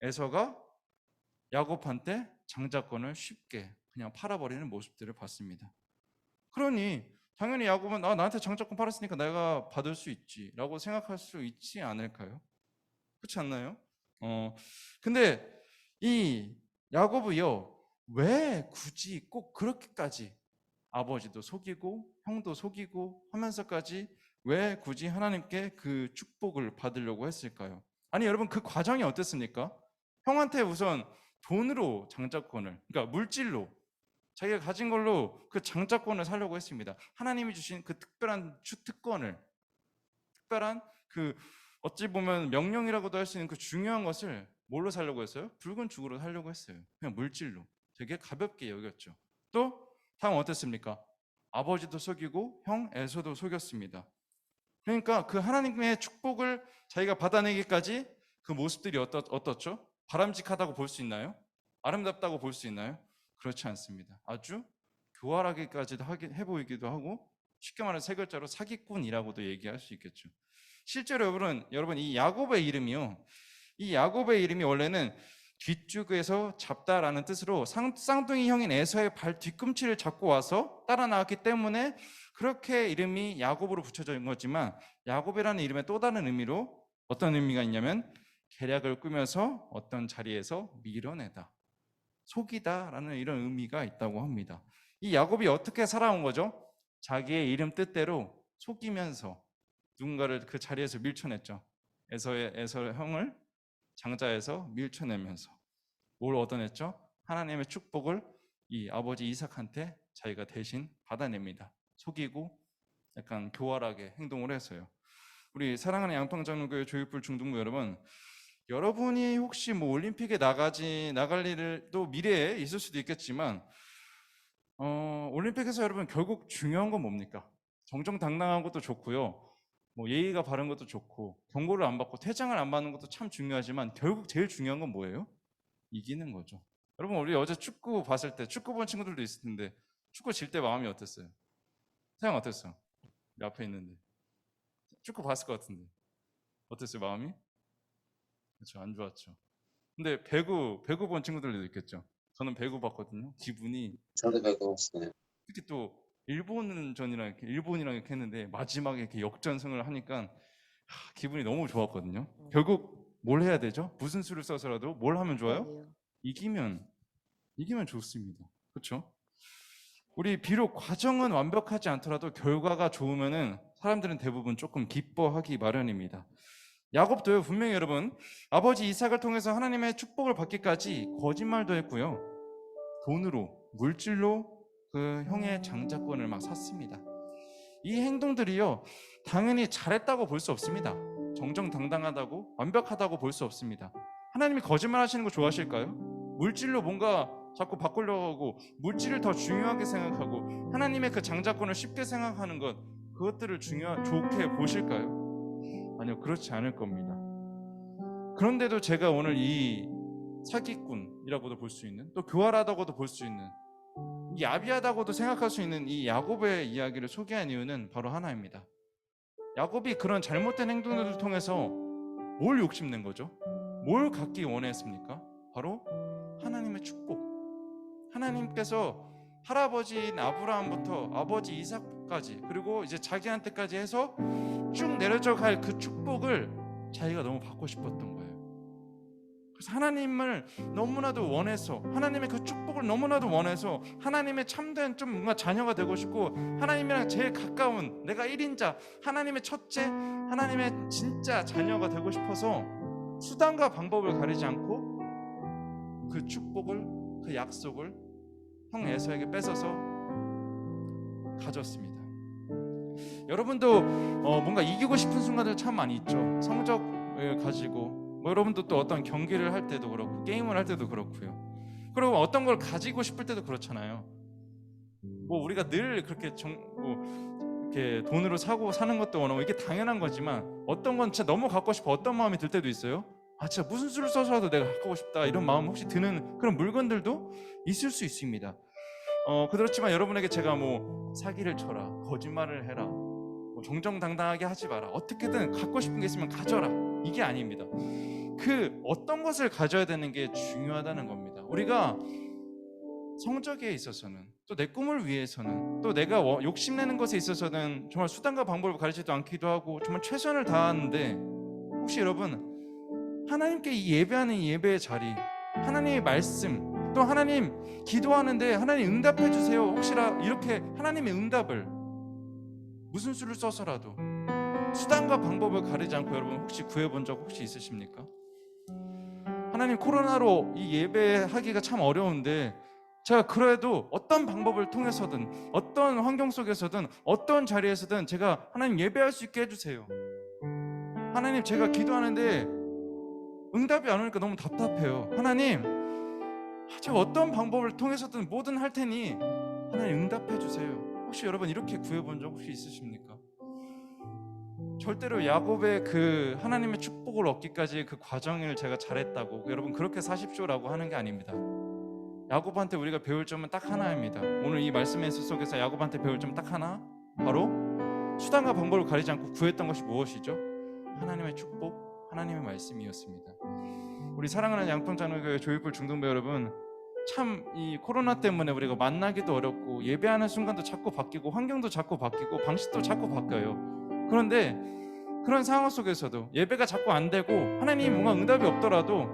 에서가 야곱한테 장자권을 쉽게 그냥 팔아버리는 모습들을 봤습니다. 그러니 당연히 야곱은 나한테 장자권 팔았으니까 내가 받을 수 있지라고 생각할 수 있지 않을까요? 그렇지 않나요? 근데 이 야곱이요, 왜 굳이 꼭 그렇게까지 아버지도 속이고 형도 속이고 하면서까지 왜 굳이 하나님께 그 축복을 받으려고 했을까요? 아니 여러분, 그 과정이 어땠습니까? 형한테 우선 돈으로 장자권을, 그러니까 물질로 자기가 가진 걸로 그 장자권을 사려고 했습니다. 하나님이 주신 그 특별한 특권을, 특별한 그 어찌 보면 명령이라고도 할 수 있는 그 중요한 것을 뭘로 살려고 했어요? 붉은 죽으로 살려고 했어요. 그냥 물질로 되게 가볍게 여겼죠. 또 다음 어땠습니까? 아버지도 속이고 형 에서도 속였습니다. 그러니까 그 하나님의 축복을 자기가 받아내기까지 그 모습들이 어떻죠? 바람직하다고 볼 수 있나요? 아름답다고 볼 수 있나요? 그렇지 않습니다. 아주 교활하게까지도 해 보이기도 하고, 쉽게 말해서 세 글자로 사기꾼이라고도 얘기할 수 있겠죠. 실제로 여러분 이 야곱의 이름이요, 이 야곱의 이름이 원래는 뒤쪽에서 잡다라는 뜻으로 쌍둥이 형인 에서의 발 뒤꿈치를 잡고 와서 따라 나왔기 때문에 그렇게 이름이 야곱으로 붙여져 있는 거지만, 야곱이라는 이름의 또 다른 의미로 어떤 의미가 있냐면 계략을 꾸며서 어떤 자리에서 밀어내다, 속이다라는 이런 의미가 있다고 합니다. 이 야곱이 어떻게 살아온 거죠? 자기의 이름 뜻대로 속이면서 누군가를 그 자리에서 밀쳐냈죠. 에서의 형을 장자에서 밀쳐내면서 뭘 얻어냈죠? 하나님의 축복을 이 아버지 이삭한테 자기가 대신 받아냅니다. 속이고 약간 교활하게 행동을 해서요. 우리 사랑하는 양평장로교회 조율불 중등부 여러분, 여러분이 혹시 뭐 올림픽에 나갈 일도 미래에 있을 수도 있겠지만, 올림픽에서 여러분 결국 중요한 건 뭡니까? 정정당당한 것도 좋고요, 뭐 예의가 바른 것도 좋고, 경고를 안 받고 퇴장을 안 받는 것도 참 중요하지만, 결국 제일 중요한 건 뭐예요? 이기는 거죠. 여러분, 우리 어제 축구 봤을 때, 축구 본 친구들도 있을 텐데 축구 질 때 마음이 어땠어요? 태양 어땠어? 우리 앞에 있는데 축구 봤을 것 같은데 어땠어요, 마음이? 그렇죠, 안 좋았죠. 근데 배구 본 친구들도 있겠죠. 저는 배구 봤거든요. 기분이, 저도 배고팠어요. 특히 또 일본이랑 이렇게 했는데 마지막에 이렇게 역전승을 하니까 기분이 너무 좋았거든요. 결국 뭘 해야 되죠? 무슨 수를 써서라도 뭘 하면 좋아요? 이기면 좋습니다. 그렇죠? 우리 비록 과정은 완벽하지 않더라도 결과가 좋으면은 사람들은 대부분 조금 기뻐하기 마련입니다. 야곱도요, 분명히 여러분 아버지 이삭을 통해서 하나님의 축복을 받기까지 거짓말도 했고요, 돈으로, 물질로 그 형의 장자권을 막 샀습니다. 이 행동들이요, 당연히 잘했다고 볼 수 없습니다. 정정당당하다고, 완벽하다고 볼 수 없습니다. 하나님이 거짓말 하시는 거 좋아하실까요? 물질로 뭔가 자꾸 바꾸려고 하고, 물질을 더 중요하게 생각하고, 하나님의 그 장자권을 쉽게 생각하는 것, 그것들을 좋게 보실까요? 아니요, 그렇지 않을 겁니다. 그런데도 제가 오늘 이 사기꾼이라고도 볼 수 있는, 또 교활하다고도 볼 수 있는, 야비하다고도 생각할 수 있는 이 야곱의 이야기를 소개한 이유는 바로 하나입니다. 야곱이 그런 잘못된 행동들을 통해서 뭘 욕심낸 거죠? 뭘 갖기 원했습니까? 바로 하나님의 축복. 하나님께서 할아버지인 아브라함부터 아버지 이삭까지, 그리고 이제 자기한테까지 해서 쭉 내려져 갈 그 축복을 자기가 너무 받고 싶었던 거예요. 그래서 하나님을 너무나도 원해서, 하나님의 그 축복을 너무나도 원해서 하나님의 참된 좀 뭔가 자녀가 되고 싶고, 하나님이랑 제일 가까운 내가 1인자, 하나님의 첫째, 하나님의 진짜 자녀가 되고 싶어서 수단과 방법을 가리지 않고 그 축복을, 그 약속을 형 에서에게 뺏어서 가졌습니다. 여러분도 뭔가 이기고 싶은 순간들 참 많이 있죠. 성적을 가지고, 뭐 여러분도 또 어떤 경기를 할 때도 그렇고, 게임을 할 때도 그렇고요. 그리고 어떤 걸 가지고 싶을 때도 그렇잖아요. 뭐 우리가 늘 그렇게 이렇게 돈으로 사는 것도 원하고, 이게 당연한 거지만, 어떤 건 진짜 너무 갖고 싶어, 어떤 마음이 들 때도 있어요. 진짜 무슨 수를 써서라도 내가 갖고 싶다, 이런 마음 혹시 드는 그런 물건들도 있을 수 있습니다. 그렇지만 여러분에게 제가 뭐 사기를 쳐라, 거짓말을 해라, 뭐 정정당당하게 하지 마라, 어떻게든 갖고 싶은 게 있으면 가져라, 이게 아닙니다. 그 어떤 것을 가져야 되는 게 중요하다는 겁니다. 우리가 성적에 있어서는, 또 내 꿈을 위해서는, 또 내가 욕심내는 것에 있어서는 정말 수단과 방법을 가리지도 않기도 하고 정말 최선을 다하는데, 혹시 여러분 하나님께 이 예배하는 이 예배의 자리, 하나님의 말씀, 또 하나님 기도하는데 하나님 응답해 주세요, 혹시라 이렇게 하나님의 응답을 무슨 수를 써서라도 수단과 방법을 가리지 않고 여러분 혹시 구해본 적 혹시 있으십니까? 하나님, 코로나로 이 예배하기가 참 어려운데 제가 그래도 어떤 방법을 통해서든 어떤 환경 속에서든 어떤 자리에서든 제가 하나님 예배할 수 있게 해주세요. 하나님, 제가 기도하는데 응답이 안 오니까 너무 답답해요. 하나님, 제가 어떤 방법을 통해서든 뭐든 할 테니 하나님 응답해 주세요. 혹시 여러분 이렇게 구해본 적 혹시 있으십니까? 절대로 야곱의 그 하나님의 축복을 얻기까지 그 과정을 제가 잘했다고 여러분 그렇게 사십시오라고 하는 게 아닙니다. 야곱한테 우리가 배울 점은 딱 하나입니다. 오늘 이 말씀의 속에서 야곱한테 배울 점 딱 하나, 바로 수단과 방법을 가리지 않고 구했던 것이 무엇이죠? 하나님의 축복, 하나님의 말씀이었습니다. 우리 사랑하는 양평장로교회 조이풀 중등부 여러분, 참 이 코로나 때문에 우리가 만나기도 어렵고 예배하는 순간도 자꾸 바뀌고 환경도 자꾸 바뀌고 방식도 자꾸 바뀌어요. 그런데 그런 상황 속에서도 예배가 자꾸 안 되고 하나님이 뭔가 응답이 없더라도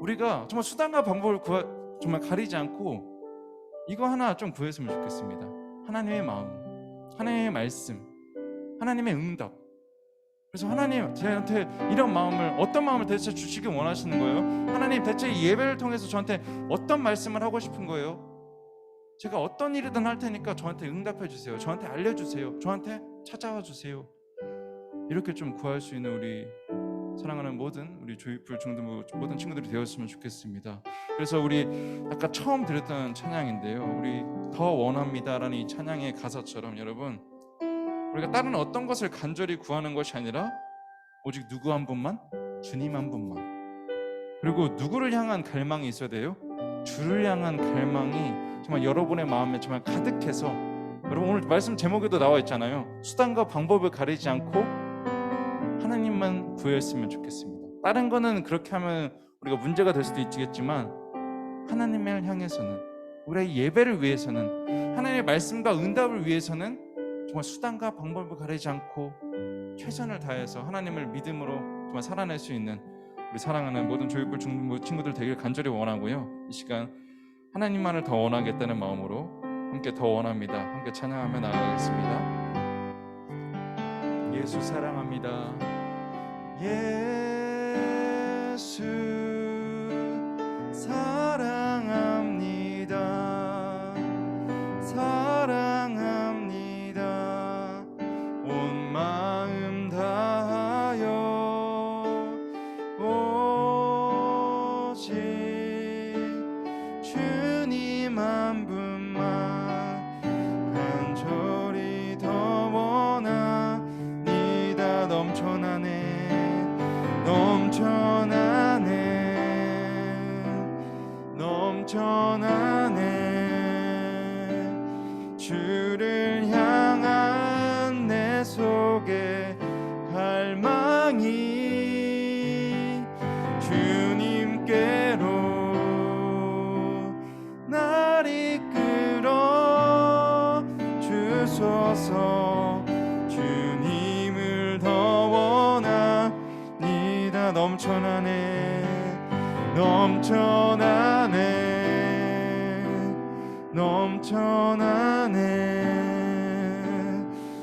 우리가 정말 수단과 방법을 정말 가리지 않고 이거 하나 좀 구했으면 좋겠습니다. 하나님의 마음, 하나님의 말씀, 하나님의 응답. 그래서 하나님, 저한테 이런 마음을, 어떤 마음을 대체 주시기 원하시는 거예요? 하나님, 대체 이 예배를 통해서 저한테 어떤 말씀을 하고 싶은 거예요? 제가 어떤 일이든 할 테니까 저한테 응답해 주세요. 저한테 알려주세요. 저한테 찾아와 주세요. 이렇게 좀 구할 수 있는 우리 사랑하는 모든 우리 조이풀 중등부 모든 친구들이 되었으면 좋겠습니다. 그래서 우리 아까 처음 들었던 찬양인데요, 우리 더 원합니다라는 이 찬양의 가사처럼 여러분, 우리가 다른 어떤 것을 간절히 구하는 것이 아니라 오직 누구 한 분만, 주님 한 분만. 그리고 누구를 향한 갈망이 있어야 돼요? 주를 향한 갈망이 정말 여러분의 마음에 정말 가득해서, 여러분 오늘 말씀 제목에도 나와 있잖아요. 수단과 방법을 가리지 않고 하나님만 구했으면 좋겠습니다. 다른 거는 그렇게 하면 우리가 문제가 될 수도 있겠지만 하나님을 향해서는, 우리의 예배를 위해서는, 하나님의 말씀과 응답을 위해서는 정말 수단과 방법을 가리지 않고 최선을 다해서 하나님을 믿음으로 정말 살아낼 수 있는 우리 사랑하는 모든 조이풀 중등부 친구들 되길 간절히 원하고요. 이 시간 하나님만을 더 원하겠다는 마음으로 함께 더 원합니다. 함께 찬양하며 나아가겠습니다. 예수 사랑합니다. 예수 사랑합니다. 사랑합니다. 온 마음 다하여 오직 주님 한 분만 간절히 더 원합니다. 넘쳐나네 주를 향한 내 속에 갈망이 주님께로 날 이끌어 주소서. 주님을 더 원합니다. 넘쳐나네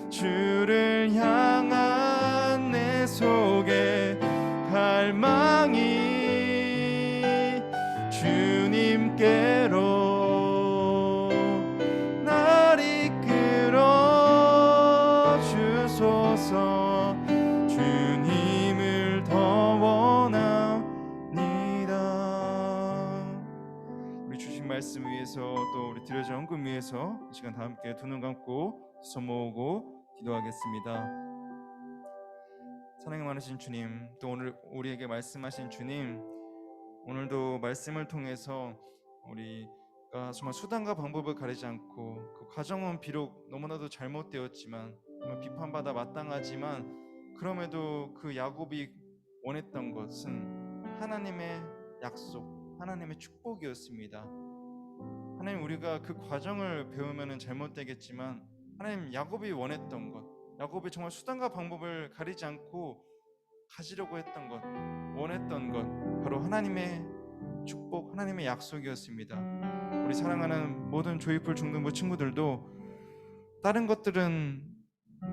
주를 향한 내 속에 갈망이 주님께로 날 이끌어 주소서. 주님을 더 원합니다. 우리 주신 말씀 위해서, 또 우리 드려진 헌금 위해서 이 시간 다 함께 두 눈 감고 손 모으고 기도하겠습니다. 사랑이 많으신 주님, 또 오늘 우리에게 말씀하신 주님, 오늘도 말씀을 통해서 우리가 정말 수단과 방법을 가리지 않고 그 과정은 비록 너무나도 잘못되었지만 정말 비판받아 마땅하지만 그럼에도 그 야곱이 원했던 것은 하나님의 약속, 하나님의 축복이었습니다. 하나님, 우리가 그 과정을 배우면은 잘못되겠지만 하나님, 야곱이 원했던 것, 야곱이 정말 수단과 방법을 가리지 않고 가지려고 했던 것, 원했던 것, 바로 하나님의 축복, 하나님의 약속이었습니다. 우리 사랑하는 모든 조이풀 중등부 친구들도 다른 것들은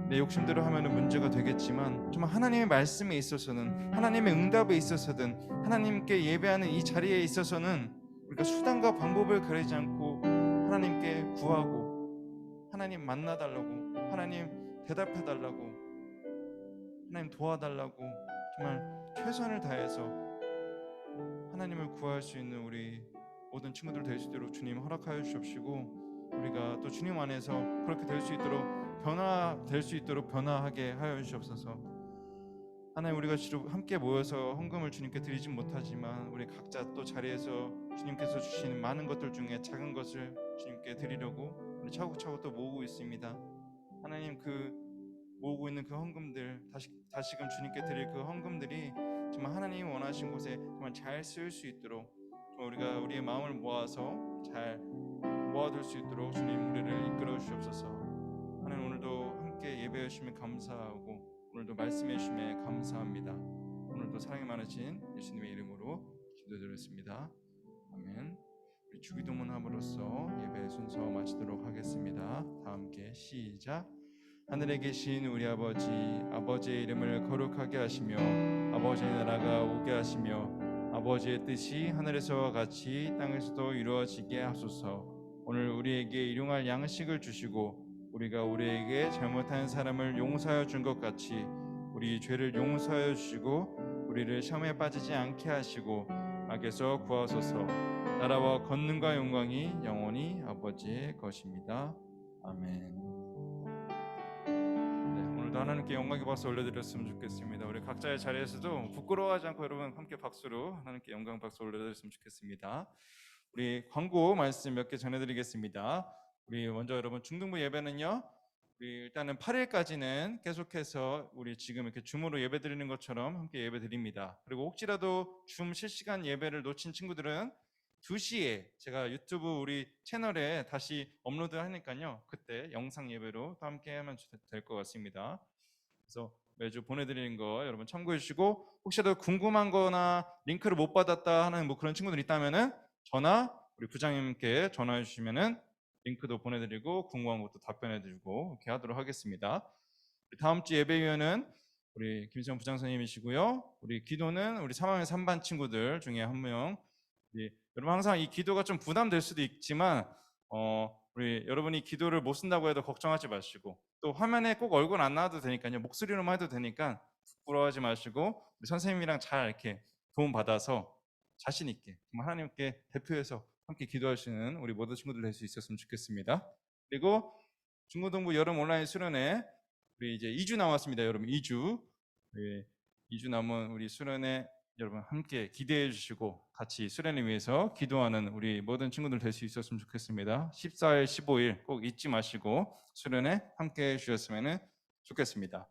내 욕심대로 하면 문제가 되겠지만 정말 하나님의 말씀에 있어서는, 하나님의 응답에 있어서든, 하나님께 예배하는 이 자리에 있어서는 우리가 수단과 방법을 가리지 않고 하나님께 구하고, 하나님 만나달라고, 하나님 대답해달라고, 하나님 도와달라고 정말 최선을 다해서 하나님을 구할 수 있는 우리 모든 친구들 될 수 있도록 주님 허락하여 주옵시고, 우리가 또 주님 안에서 그렇게 될 수 있도록 변화될 수 있도록 변화하게 하여 주옵소서. 하나님, 우리가 함께 모여서 헌금을 주님께 드리진 못하지만 우리 각자 또 자리에서 주님께서 주시는 많은 것들 중에 작은 것을 주님께 드리려고 우리 차곡차곡 또 모으고 있습니다. 하나님, 그 모으고 있는 그 헌금들, 다시금 주님께 드릴 그 헌금들이 정말 하나님이 원하신 곳에 정말 잘 쓰일 수 있도록, 정말 우리가 우리의 마음을 모아서 잘 모아둘 수 있도록 주님 우리를 이끌어 주옵소서. 하나님, 오늘도 함께 예배해 주시면 감사하고 오늘도 말씀해 주시면 감사합니다. 오늘도 사랑이 많으신 예수님의 이름으로 기도드렸습니다. 아멘. 우리 주기도문함으로써 예배 순서 마치도록 하겠습니다. 다 함께 시작. 하늘에 계신 우리 아버지, 아버지의 이름을 거룩하게 하시며 아버지의 나라가 오게 하시며 아버지의 뜻이 하늘에서와 같이 땅에서도 이루어지게 하소서. 오늘 우리에게 일용할 양식을 주시고 우리가 우리에게 잘못한 사람을 용서하여 준 것 같이 우리 죄를 용서하여 주시고 우리를 시험에 빠지지 않게 하시고 악에서 구하소서. 나라와 권능과 영광이 영원히 아버지의 것입니다. 아멘. 오늘도 하나님께 영광의 박수 올려드렸으면 좋겠습니다. 우리 각자의 자리에서도 부끄러워하지 않고 여러분 함께 박수로 하나님께 영광 박수 올려드렸으면 좋겠습니다. 우리 광고 말씀 몇 개 전해드리겠습니다. 우리 먼저 여러분 중등부 예배는요, 우리 일단은 8일까지는 계속해서 우리 지금 이렇게 줌으로 예배드리는 것처럼 함께 예배드립니다. 그리고 혹시라도 줌 실시간 예배를 놓친 친구들은 2시에 제가 유튜브 우리 채널에 다시 업로드 하니까요, 그때 영상 예배로 또 함께 하면 될 것 같습니다. 그래서 매주 보내드리는 거 여러분 참고해 주시고, 혹시라도 궁금한 거나 링크를 못 받았다 하는 뭐 그런 친구들 있다면은 우리 부장님께 전화해 주시면은 링크도 보내드리고 궁금한 것도 답변해드리고 이렇게 하도록 하겠습니다. 다음 주 예배위원은 우리 김수영 부장 선생님이시고요. 우리 기도는 우리 3학년 3반 친구들 중에 한 명. 여러분 항상 이 기도가 좀 부담될 수도 있지만 우리 여러분이 기도를 못 쓴다고 해도 걱정하지 마시고, 또 화면에 꼭 얼굴 안 나와도 되니까요, 목소리로만 해도 되니까 부끄러워하지 마시고 우리 선생님이랑 잘 이렇게 도움 받아서 자신 있게 정말 하나님께 대표해서 함께 기도하시는 우리 모든 친구들 될 수 있었으면 좋겠습니다. 그리고 중고등부 여름 온라인 수련회 우리 이제 2주 남았습니다. 여러분 2주 2주 남은 우리 수련회 여러분 함께 기대해 주시고 같이 수련을 위해서 기도하는 우리 모든 친구들 될 수 있었으면 좋겠습니다. 14일, 15일 꼭 잊지 마시고 수련회 함께 해 주셨으면 좋겠습니다.